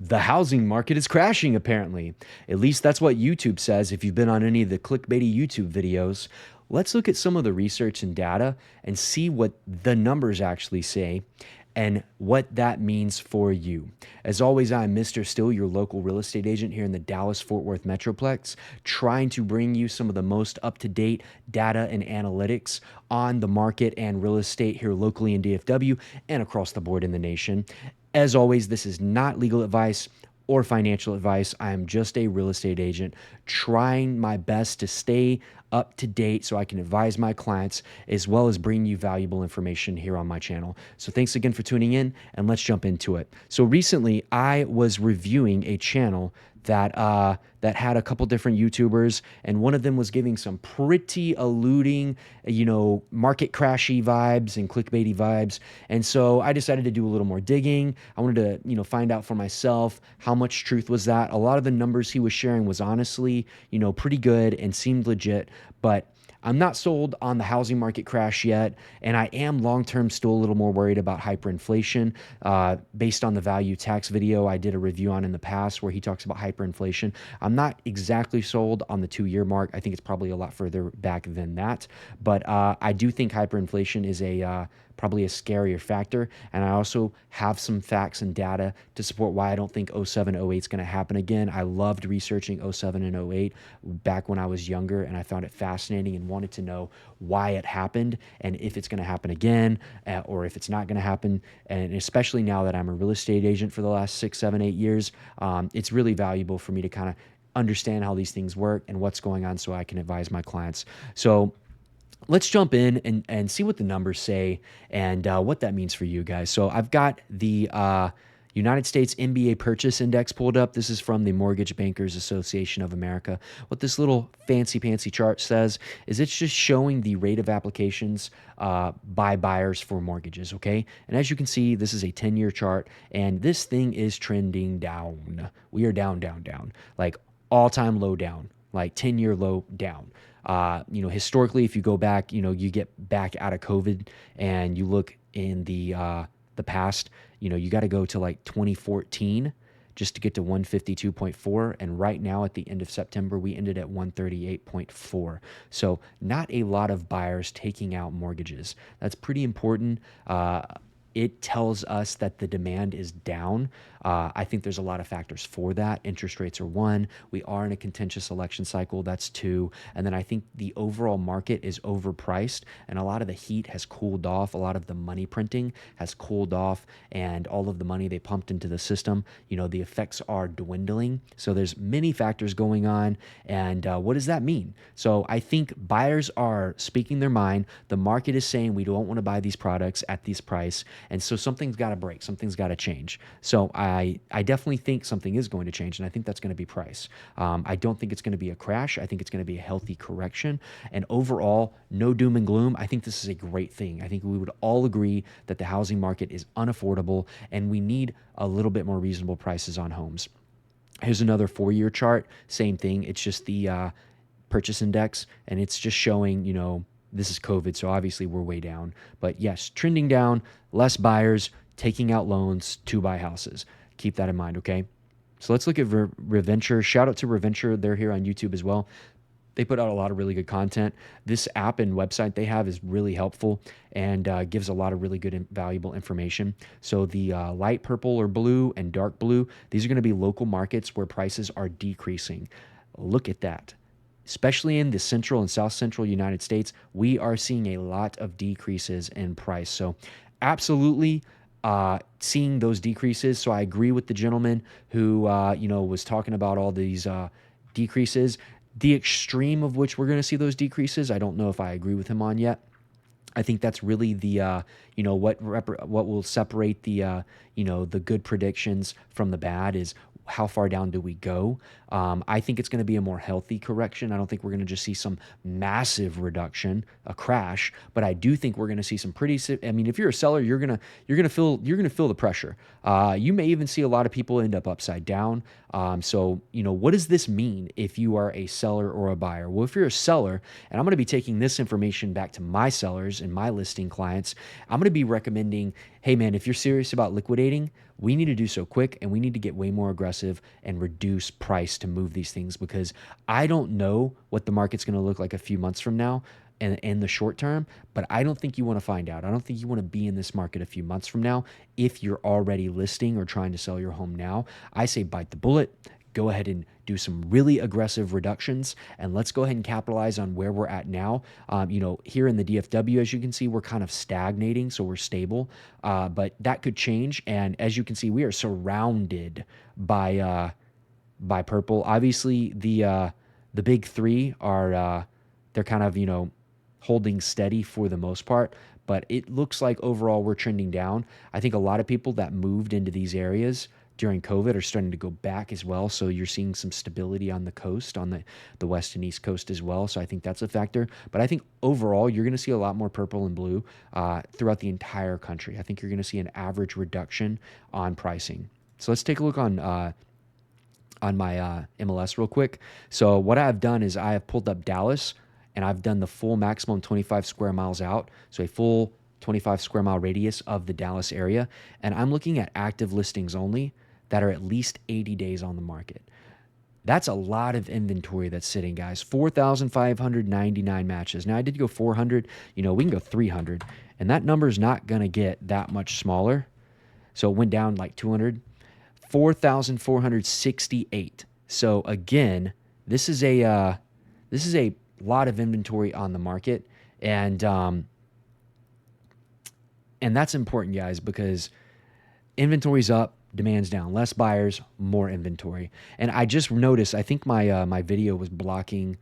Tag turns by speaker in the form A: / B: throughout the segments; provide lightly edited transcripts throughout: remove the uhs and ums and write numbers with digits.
A: The housing market is crashing, apparently. At least that's what YouTube says if you've been on any of the clickbaity YouTube videos. Let's look at some of the research and data and see what the numbers actually say and what that means for you. As always, I'm Mr. Still, your local real estate agent here in the Dallas Fort Worth Metroplex, trying to bring you some of the most up to date data and analytics on the market and real estate here locally in DFW and across the board in the nation. As always, this is not legal advice or financial advice. I am just a real estate agent trying my best to stay up to date so I can advise my clients as well as bring you valuable information here on my channel. So thanks again for tuning in and let's jump into it. So recently I was reviewing a channel that had a couple different YouTubers, and one of them was giving some pretty alluding, market crashy vibes and clickbaity vibes. And so I decided to do a little more digging. I wanted to, find out for myself how much truth was that. A lot of the numbers he was sharing was honestly, pretty good and seemed legit, but I'm not sold on the housing market crash yet, and I am long-term still a little more worried about hyperinflation. Based on the value tax video I did a review on in the past where he talks about hyperinflation, I'm not exactly sold on the 2-year mark. I think it's probably a lot further back than that, but I do think hyperinflation is probably a scarier factor. And I also have some facts and data to support why I don't think '07, '08 is going to happen again. I loved researching '07 and '08 back when I was younger, and I found it fascinating and wanted to know why it happened and if it's going to happen again, or if it's not going to happen. And especially now that I'm a real estate agent for the last 6, 7, 8 years, it's really valuable for me to kind of understand how these things work and what's going on so I can advise my clients. So let's jump in and see what the numbers say and what that means for you guys. So I've got the United States MBA Purchase Index pulled up. This is from the Mortgage Bankers Association of America. What this little fancy chart says is it's just showing the rate of applications by buyers for mortgages, okay? And as you can see, this is a 10-year chart, and this thing is trending down. We are down, like all-time low down, like 10-year low down. Historically, if you go back, you get back out of COVID and you look in the past, you got to go to like 2014 just to get to 152.4. And right now at the end of September, we ended at 138.4. So not a lot of buyers taking out mortgages. That's pretty important. It tells us that the demand is down. I think there's a lot of factors for that. Interest rates are one. We are in a contentious election cycle. That's two. And then I think the overall market is overpriced, and a lot of the heat has cooled off. A lot of the money printing has cooled off, and all of the money they pumped into the system, the effects are dwindling. So there's many factors going on. And what does that mean? So I think buyers are speaking their mind. The market is saying we don't want to buy these products at this price. And so something's got to break, something's got to change. So I definitely think something is going to change, and I think that's going to be price. I don't think it's going to be a crash. I think it's going to be a healthy correction. And overall, no doom and gloom. I think this is a great thing. I think we would all agree that the housing market is unaffordable, and we need a little bit more reasonable prices on homes. Here's another 4-year chart. Same thing. It's just the purchase index, and it's just showing, this is COVID, so obviously we're way down. But yes, trending down, less buyers taking out loans to buy houses. Keep that in mind, okay? So let's look at Reventure. Shout out to Reventure. They're here on YouTube as well. They put out a lot of really good content. This app and website they have is really helpful and gives a lot of really good and valuable information. So the light purple or blue and dark blue, these are going to be local markets where prices are decreasing. Look at that. Especially in the central and south central United States, we are seeing a lot of decreases in price. So absolutely seeing those decreases. So I agree with the gentleman who, was talking about all these decreases. The extreme of which we're going to see those decreases, I don't know if I agree with him on yet. I think that's really the what will separate the the good predictions from the bad is how far down do we go? I think it's going to be a more healthy correction. I don't think we're going to just see some massive reduction, a crash, but I do think we're going to see some pretty. I mean, if you're a seller, you're gonna feel the pressure. You may even see a lot of people end up upside down. So what does this mean if you are a seller or a buyer? Well, if you're a seller, and I'm going to be taking this information back to my sellers and my listing clients, I'm going to be recommending hey man, if you're serious about liquidating, we need to do so quick and we need to get way more aggressive and reduce price to move these things, because I don't know what the market's going to look like a few months from now and in the short term, but I don't think you want to find out. I don't think you want to be in this market a few months from now if you're already listing or trying to sell your home now. I say bite the bullet, go ahead and do some really aggressive reductions, and let's go ahead and capitalize on where we're at now. Here in the DFW, as you can see, we're kind of stagnating, so we're stable, but that could change. And as you can see, we are surrounded by purple. Obviously, the big three are they're kind of holding steady for the most part, but it looks like overall we're trending down. I think a lot of people that moved into these areas during COVID are starting to go back as well. So you're seeing some stability on the coast, on the west and east coast as well. So I think that's a factor. But I think overall you're going to see a lot more purple and blue throughout the entire country. I think you're going to see an average reduction on pricing. So let's take a look on my MLS real quick. So what I've done is I have pulled up Dallas, and I've done the full maximum 25 square miles out. So a full 25 square mile radius of the Dallas area. And I'm looking at active listings only that are at least 80 days on the market. That's a lot of inventory that's sitting, guys. 4,599 matches. Now I did go 400, we can go 300, and that number is not going to get that much smaller. So it went down like 200, 4,468. So again, this is a lot of inventory on the market, and that's important, guys, because inventory's up, demand's down, less buyers, more inventory. And I just noticed, I think my video was blocking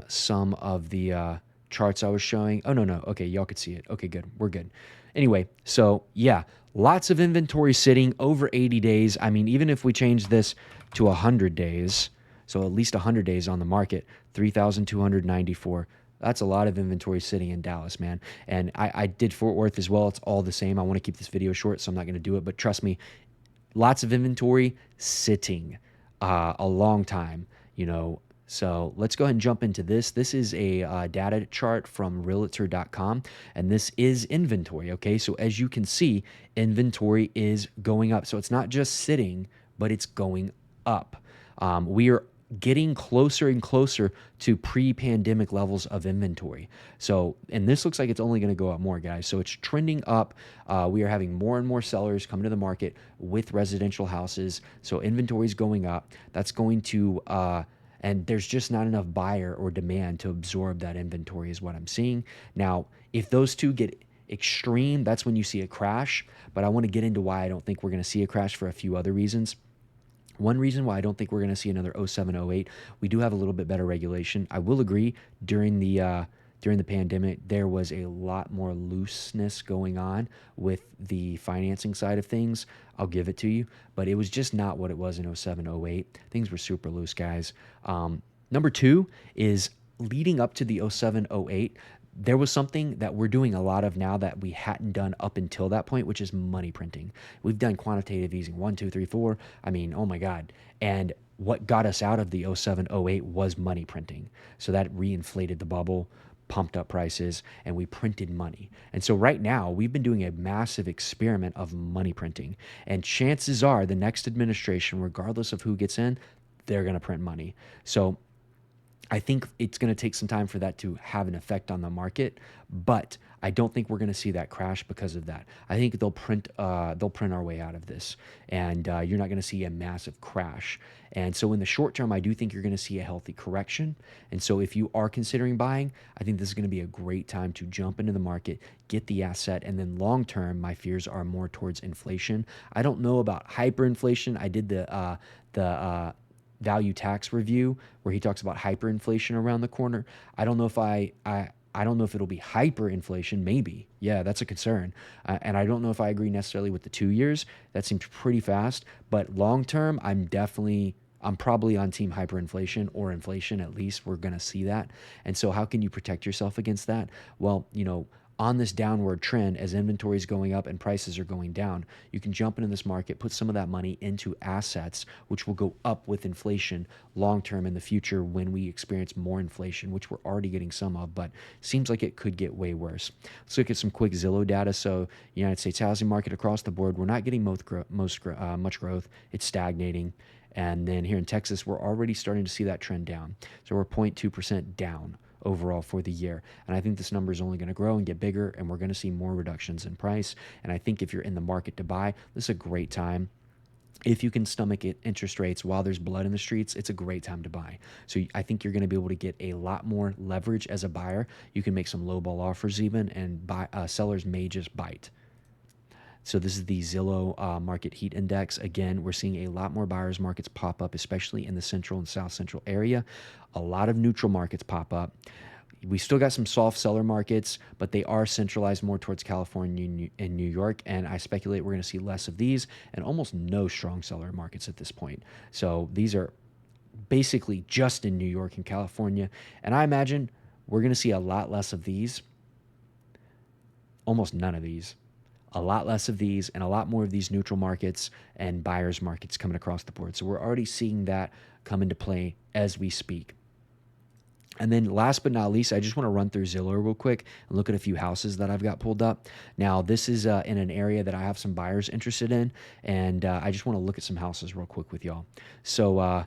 A: some of the charts I was showing. Oh no, okay, y'all could see it. Okay, good, we're good. Anyway, so yeah, lots of inventory sitting over 80 days. I mean, even if we change this to 100 days, so at least 100 days on the market, 3,294. That's a lot of inventory sitting in Dallas, man. And I did Fort Worth as well. It's all the same. I want to keep this video short, so I'm not going to do it. But trust me, lots of inventory sitting a long time, So let's go ahead and jump into this. This is a data chart from Realtor.com, and this is inventory, okay? So as you can see, inventory is going up. So it's not just sitting, but it's going up. We are getting closer and closer to pre-pandemic levels of inventory. So, and this looks like it's only going to go up more, guys. So it's trending up. We are having more and more sellers come to the market with residential houses. So inventory is going up. That's going to, and there's just not enough buyer or demand to absorb that inventory is what I'm seeing. Now, if those two get extreme, that's when you see a crash. But I want to get into why I don't think we're going to see a crash for a few other reasons. One reason why I don't think we're going to see another 07, 08, we do have a little bit better regulation. I will agree, during the pandemic, there was a lot more looseness going on with the financing side of things. I'll give it to you, but it was just not what it was in 07, 08. Things were super loose, guys. Number two is leading up to the 07, 08, there was something that we're doing a lot of now that we hadn't done up until that point, which is money printing. We've done quantitative easing, 1, 2, 3, 4. I mean, oh my God. And what got us out of the 07, 08 was money printing. So that reinflated the bubble, pumped up prices, and we printed money. And so right now we've been doing a massive experiment of money printing. And chances are the next administration, regardless of who gets in, they're going to print money. So I think it's going to take some time for that to have an effect on the market, but I don't think we're going to see that crash because of that. I think they'll print our way out of this, and you're not going to see a massive crash. And so in the short term, I do think you're going to see a healthy correction. And so if you are considering buying, I think this is going to be a great time to jump into the market, get the asset, and then long term, my fears are more towards inflation. I don't know about hyperinflation. I did the value tax review where he talks about hyperinflation around the corner. I don't know if I don't know if it'll be hyperinflation. Maybe. Yeah, that's a concern. And I don't know if I agree necessarily with the 2 years. That seems pretty fast. But long term, I'm probably on team hyperinflation, or inflation at least. We're going to see that. And so how can you protect yourself against that? Well, on this downward trend as inventory is going up and prices are going down, you can jump into this market, put some of that money into assets, which will go up with inflation long term in the future when we experience more inflation, which we're already getting some of, but seems like it could get way worse. Let's look at some quick Zillow data. So, United States housing market across the board, we're not getting much growth. It's stagnating. And then here in Texas, we're already starting to see that trend down. So we're 0.2% down overall for the year. And I think this number is only going to grow and get bigger, and we're going to see more reductions in price. And I think if you're in the market to buy, this is a great time. If you can stomach it, interest rates while there's blood in the streets, it's a great time to buy. So I think you're going to be able to get a lot more leverage as a buyer. You can make some lowball offers even, and sellers may just bite. So this is the Zillow Market Heat Index. Again, we're seeing a lot more buyers markets pop up, especially in the central and south central area. A lot of neutral markets pop up. We still got some soft seller markets, but they are centralized more towards California and New York. And I speculate we're going to see less of these and almost no strong seller markets at this point. So these are basically just in New York and California. And I imagine we're going to see a lot less of these, almost none of these, a lot less of these, and a lot more of these neutral markets and buyers markets coming across the board. So we're already seeing that come into play as we speak. And then last but not least, I just want to run through Zillow real quick and look at a few houses that I've got pulled up. Now, this is in an area that I have some buyers interested in, and I just want to look at some houses real quick with y'all. So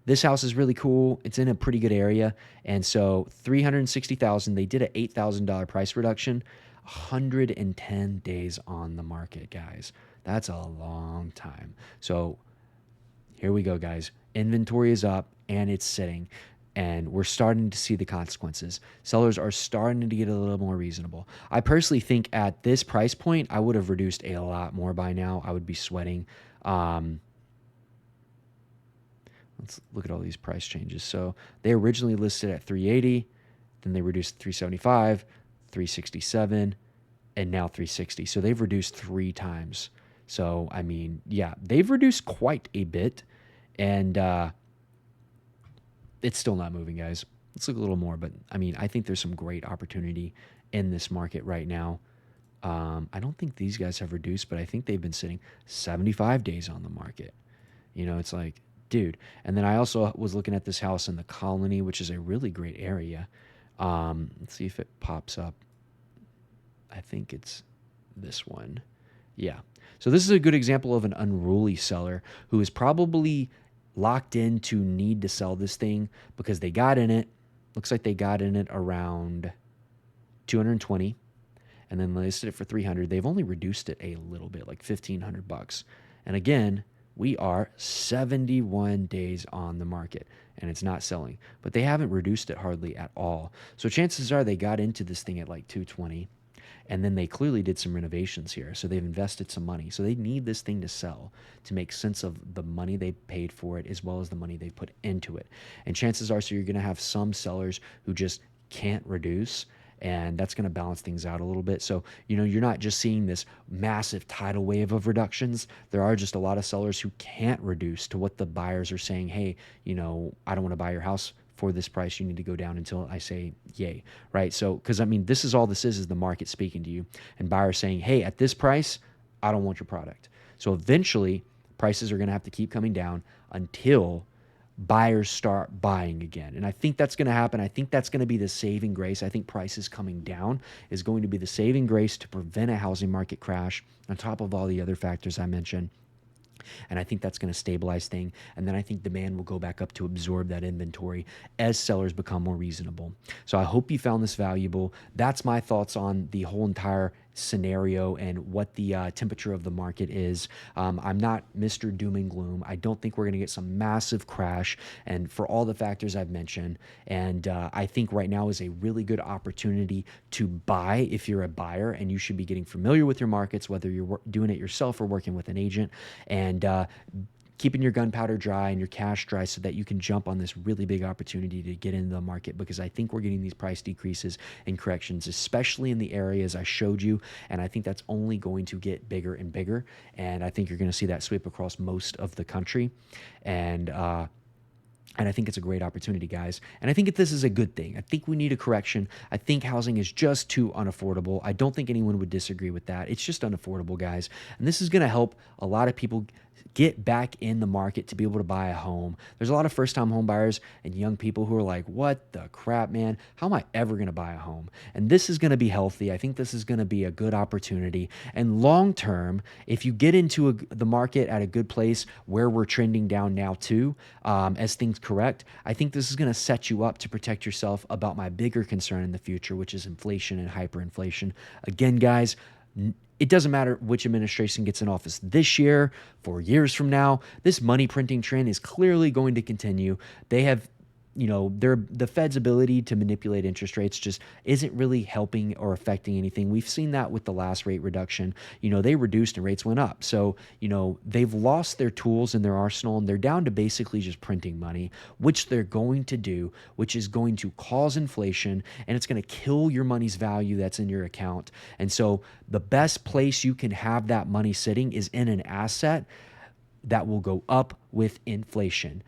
A: this house is really cool. It's in a pretty good area. And so $360,000, they did an $8,000 price reduction, 110 days on the market, guys. That's a long time. So here we go, guys. Inventory is up and it's sitting, and we're starting to see the consequences. Sellers are starting to get a little more reasonable. I personally think at this price point, I would have reduced a lot more by now. I would be sweating. Let's look at all these price changes. So they originally listed at 380, then they reduced to 375, 367, and now 360. So they've reduced 3 times. So, I mean, yeah, they've reduced quite a bit, and it's still not moving, guys. Let's look a little more, but I mean, I think there's some great opportunity in this market right now. I don't think these guys have reduced, but I think they've been sitting 75 days on the market. You know, it's like, dude. And then I also was looking at this house in the Colony, which is a really great area. Let's see if it pops up. I think it's this one. Yeah. So this is a good example of an unruly seller who is probably locked in to need to sell this thing because they got in it. Looks like they got in it around 220, and then listed it for 300. They've only reduced it a little bit, like $1,500. And again, we are 71 days on the market and it's not selling, but they haven't reduced it hardly at all. So chances are they got into this thing at like 220, and then they clearly did some renovations here. So they've invested some money. So they need this thing to sell to make sense of the money they paid for it as well as the money they put into it. And chances are, so you're going to have some sellers who just can't reduce, and that's going to balance things out a little bit. So, you know, you're not just seeing this massive tidal wave of reductions. There are just a lot of sellers who can't reduce to what the buyers are saying. Hey, you know, I don't want to buy your house for this price. You need to go down until I say yay, right? So, because I mean, this is all this is the market speaking to you, and buyers saying, hey, at this price, I don't want your product. So eventually prices are going to have to keep coming down until buyers start buying again. And I think that's going to happen. I think that's going to be the saving grace. I think prices coming down is going to be the saving grace to prevent a housing market crash on top of all the other factors I mentioned. And I think that's going to stabilize things. And then I think demand will go back up to absorb that inventory as sellers become more reasonable. So I hope you found this valuable. That's my thoughts on the whole entire scenario and what the temperature of the market is. I'm not Mr. Doom and Gloom. I don't think we're going to get some massive crash, and for all the factors I've mentioned. And I think right now is a really good opportunity to buy if you're a buyer, and you should be getting familiar with your markets, whether you're doing it yourself or working with an agent, and keeping your gunpowder dry and your cash dry so that you can jump on this really big opportunity to get into the market, because I think we're getting these price decreases and corrections, especially in the areas I showed you. And I think that's only going to get bigger and bigger. And I think you're going to see that sweep across most of the country. And And I think it's a great opportunity, guys. And I think this is a good thing. I think we need a correction. I think housing is just too unaffordable. I don't think anyone would disagree with that. It's just unaffordable, guys. And this is going to help a lot of people get back in the market to be able to buy a home. There's a lot of first-time home buyers and young people who are like, "What the crap, man? How am I ever going to buy a home?" And this is going to be healthy. I think this is going to be a good opportunity. And long term, if you get into the market at a good place where we're trending down now too, as things correct, I think this is going to set you up to protect yourself about my bigger concern in the future, which is inflation and hyperinflation. Again, guys, it doesn't matter which administration gets in office this year, 4 years from now, this money printing trend is clearly going to continue. They have, the Fed's ability to manipulate interest rates just isn't really helping or affecting anything. We've seen that with the last rate reduction. They reduced and rates went up. So, they've lost their tools in their arsenal and they're down to basically just printing money, which they're going to do, which is going to cause inflation and it's going to kill your money's value that's in your account. And so the best place you can have that money sitting is in an asset that will go up with inflation.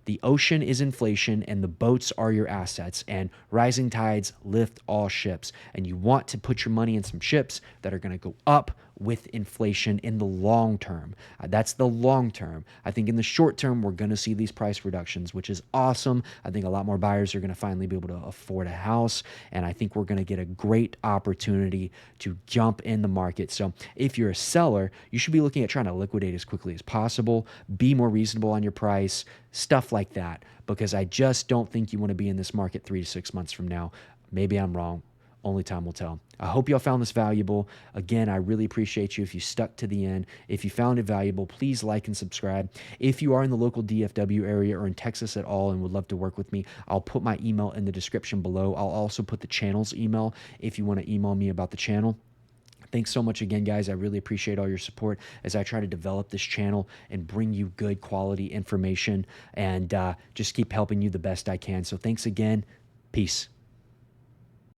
A: The ocean is inflation and the boats are your assets, and rising tides lift all ships. And you want to put your money in some ships that are going to go up with inflation in the long term. That's the long term. I think in the short term, we're going to see these price reductions, which is awesome. I think a lot more buyers are going to finally be able to afford a house. And I think we're going to get a great opportunity to jump in the market. So if you're a seller, you should be looking at trying to liquidate as quickly as possible, be more reasonable on your price, stuff like that, because I just don't think you want to be in this market 3 to 6 months from now. Maybe I'm wrong. Only time will tell. I hope y'all found this valuable. Again, I really appreciate you if you stuck to the end. If you found it valuable, please like and subscribe. If you are in the local DFW area or in Texas at all and would love to work with me, I'll put my email in the description below. I'll also put the channel's email if you want to email me about the channel. Thanks so much again, guys. I really appreciate all your support as I try to develop this channel and bring you good quality information and just keep helping you the best I can. So thanks again. Peace.